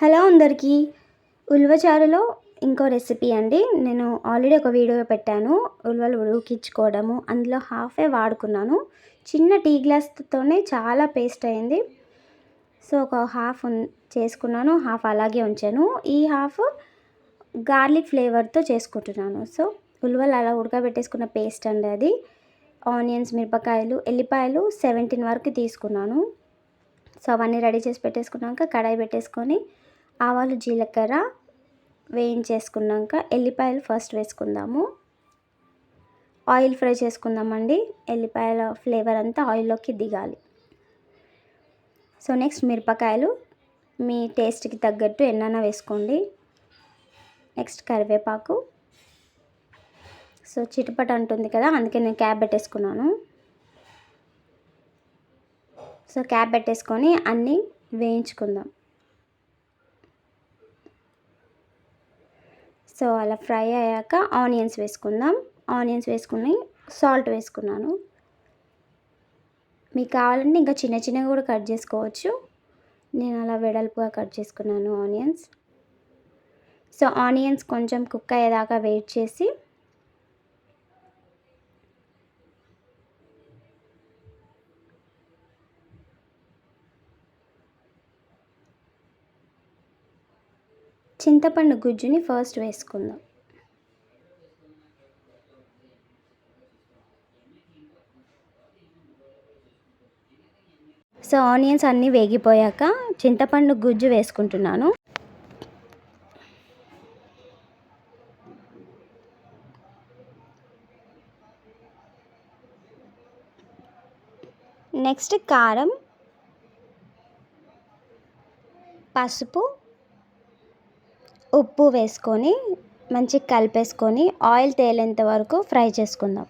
Hello అందరికీ. ఉలవచారులో ఇంకో recipe అండి. నేను ఆల్రెడీ ఒక వీడియో పెట్టాను. ఉలవలు ఉడికించుకోవడము. అందులో హాఫే వాడుకున్నాను. చిన్న టీ గ్లాస్తోనే చాలా పేస్ట్ అయింది. సో ఒక హాఫ్ చేసుకున్నాను, హాఫ్ అలాగే ఉంచాను. ఈ హాఫ్ గార్లిక్ ఫ్లేవర్తో చేసుకుంటున్నాను. సో ఉలవలు అలా ఉడకబెట్టేసుకున్న పేస్ట్ అండి అది. ఆనియన్స్, మిరపకాయలు, ఎల్లిపాయలు 17 వరకు తీసుకున్నాను. సో అవన్నీ రెడీ చేసి పెట్టేసుకున్నాక కడాయి పెట్టేసుకొని ఆవాలు, జీలకర్ర వేయించేసుకున్నాక ఎల్లిపాయలు ఫస్ట్ వేసుకుందాము. ఆయిల్ ఫ్రై చేసుకుందామండి. ఎల్లిపాయల ఫ్లేవర్ అంతా ఆయిల్లోకి దిగాలి. సో నెక్స్ట్ మిరపకాయలు మీ టేస్ట్కి తగ్గట్టు ఎన్నైనా వేసుకోండి. నెక్స్ట్ కరివేపాకు. సో చిటపట అంటుంది కదా, అందుకే నేను క్యాప్ పెట్టేసుకున్నాను. సో క్యాప్ పెట్టేసుకొని అన్నీ వేయించుకుందాం. సో అలా ఫ్రై అయ్యాక ఆనియన్స్ వేసుకుందాం. ఆనియన్స్ వేసుకుని సాల్ట్ వేసుకున్నాను. మీకు కావాలంటే ఇంకా చిన్న చిన్నగా కూడా కట్ చేసుకోవచ్చు. నేను అలా వెడల్పుగా కట్ చేసుకున్నాను ఆనియన్స్. సో ఆనియన్స్ కొంచెం కుక్ అయ్యేదాకా వెయిట్ చేసి చింతపండు గుజ్జుని ఫస్ట్ వేసుకుందాం. సో ఆనియన్స్ అన్నీ వేగిపోయాక చింతపండు గుజ్జు వేసుకుంటున్నాను. నెక్స్ట్ కారం, పసుపు, ఉప్పు వేసుకొని మంచిగా కలిపేసుకొని ఆయిల్ తేలేంత వరకు ఫ్రై చేసుకుందాం.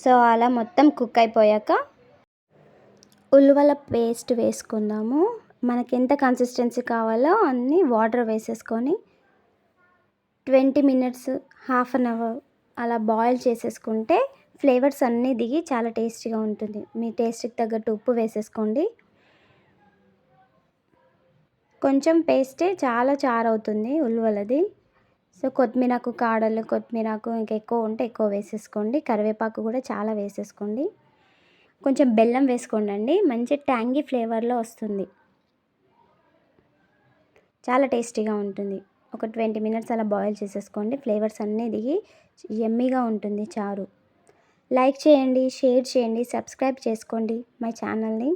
సో అలా మొత్తం కుక్ అయిపోయాక ఉల్లివల పేస్ట్ వేసుకుందాము. మనకి ఎంత కన్సిస్టెన్సీ కావాలో అన్ని వాటర్ వేసేసుకొని 20 minutes, హాఫ్ అన్ అవర్ అలా బాయిల్ చేసేసుకుంటే ఫ్లేవర్స్ అన్నీ దిగి చాలా టేస్టీగా ఉంటుంది. మీ టేస్ట్కి తగ్గట్టు ఉప్పు వేసేసుకోండి. కొంచెం పేస్టే చాలా చారు అవుతుంది ఉల్లివలది. సో కొత్తిమీరకు కాడలు, కొత్తిమీరకు ఇంకా ఎక్కువ ఉంటే ఎక్కువ వేసేసుకోండి. కరివేపాకు కూడా చాలా వేసేసుకోండి. కొంచెం బెల్లం వేసుకోండి, మంచి ట్యాంగీ ఫ్లేవర్లో వస్తుంది. చాలా టేస్టీగా ఉంటుంది. ఒక 20 minutes అలా బాయిల్ చేసేసుకోండి. ఫ్లేవర్స్ అన్నీ దిగి యమ్మీగా ఉంటుంది చారు. లైక్ చేయండి, షేర్ చేయండి, సబ్స్క్రైబ్ చేసుకోండి మై ఛానల్ని.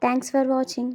Thanks for watching.